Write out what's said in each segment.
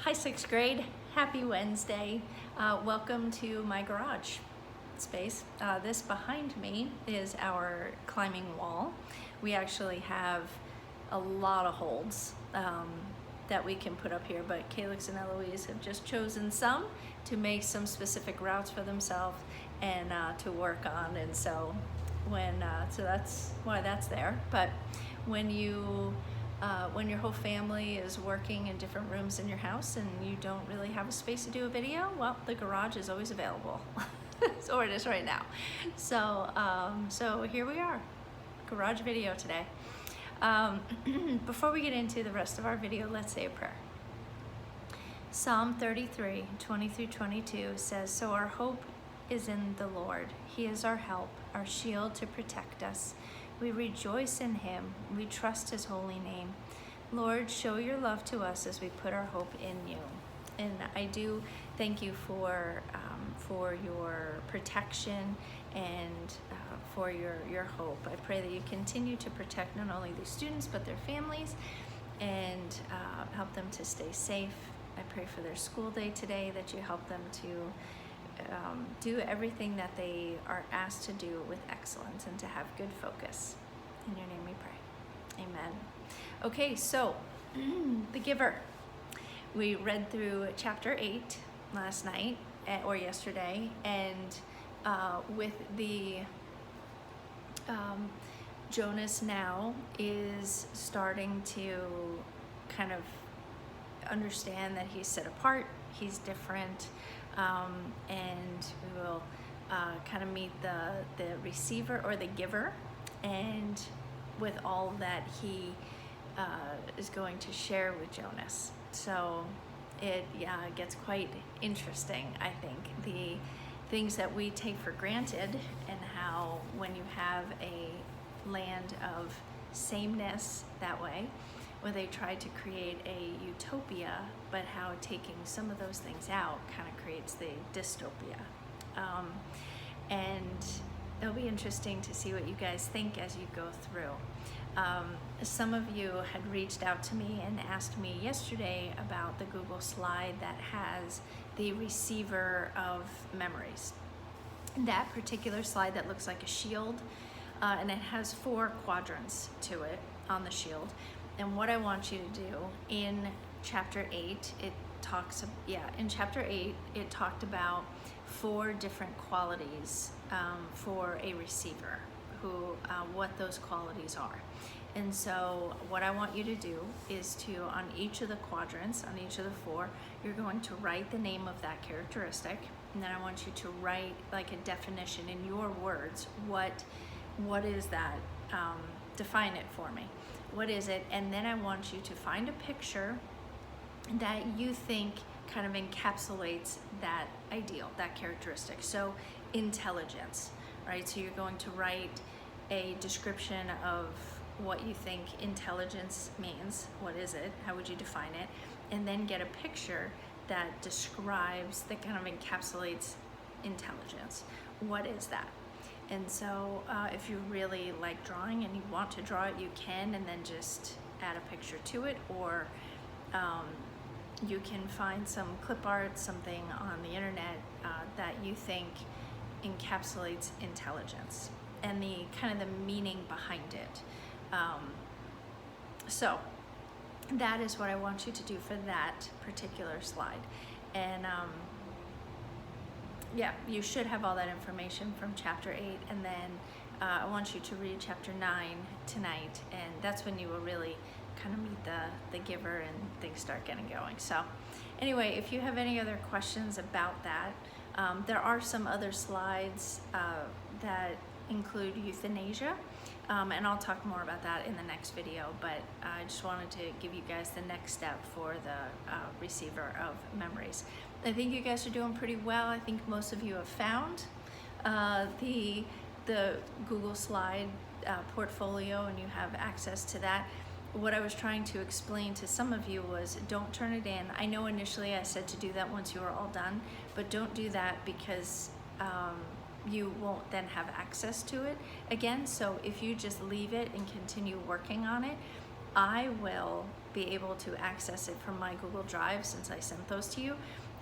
Hi, sixth grade. Happy Wednesday. Welcome to my garage space. This behind me is our climbing wall. We actually have a lot of holds that we can put up here, but Calyx and Eloise have just chosen some to make some specific routes for themselves and to work on. And so so that's why that's there. But when your whole family is working in different rooms in your house and you don't really have a space to do a video, well, the garage is always available. So it is right now. So here we are, garage video today. Before we get into the rest of our video, let's say a prayer. Psalm 33, 20-22 says, "So our hope is in the Lord. He is our help, our shield to protect us. We rejoice in him. We trust his holy name. Lord, show your love to us as we put our hope in you." And I do thank you for your protection and for your hope. I pray that you continue to protect not only the students but their families and help them to stay safe. I pray for their school day today, that you help them to do everything that they are asked to do with excellence and to have good focus. In your name we pray. Amen. Okay, so the giver. We read through chapter 8 last night or yesterday, and with the Jonas now is starting to kind of understand that he's set apart, he's different, and we will kind of meet the receiver or the giver, and with all that he is going to share with Jonas. So it gets quite interesting, I think, the things that we take for granted, and how when you have a land of sameness that way, where they tried to create a utopia, but how taking some of those things out kind of creates the dystopia. And it'll be interesting to see what you guys think as you go through. Some of you had reached out to me and asked me yesterday about the Google slide that has the receiver of memories. That particular slide that looks like a shield, and it has 4 quadrants to it on the shield. And what I want you to do in chapter 8, it talked about 4 different qualities for a receiver, what those qualities are. And so what I want you to do is to, on each of the quadrants, on each of the 4, you're going to write the name of that characteristic, and then I want you to write like a definition in your words. What is that? Define it for me. What is it? And then I want you to find a picture that you think kind of encapsulates that ideal, that characteristic. So intelligence, right? So you're going to write a description of what you think intelligence means. What is it? How would you define it? And then get a picture that describes, that kind of encapsulates intelligence. What is that? And so if you really like drawing and you want to draw it, you can, and then just add a picture to it, or you can find some clip art, something on the internet that you think encapsulates intelligence and the kind of the meaning behind it. So that is what I want you to do for that particular slide. And you should have all that information from chapter 8, and then I want you to read chapter 9 tonight, and that's when you will really kind of meet the giver and things start getting going. So anyway, if you have any other questions about that, there are some other slides that include euthanasia, and I'll talk more about that in the next video, but I just wanted to give you guys the next step for the receiver of memories. I think you guys are doing pretty well. I think most of you have found the Google slide portfolio, and you have access to that. What I was trying to explain to some of you was, don't turn it in. I know initially I said to do that once you are all done, but don't do that, because you won't then have access to it again. So if you just leave it and continue working on it, I will be able to access it from my Google Drive since I sent those to you.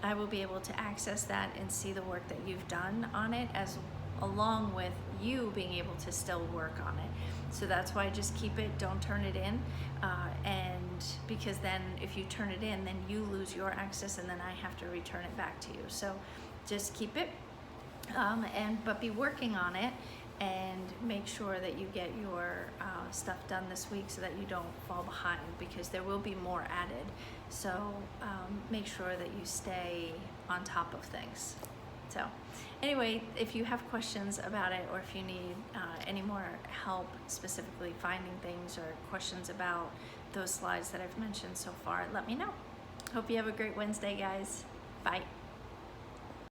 I will be able to access that and see the work that you've done on it, as along with you being able to still work on it. So that's why I just keep it, don't turn it in, and because then if you turn it in, then you lose your access and then I have to return it back to you. So just keep it, but be working on it, and make sure that you get your stuff done this week so that you don't fall behind, because there will be more added. So make sure that you stay on top of things. So anyway, if you have questions about it, or if you need any more help specifically finding things, or questions about those slides that I've mentioned so far, let me know. Hope you have a great Wednesday, guys. Bye.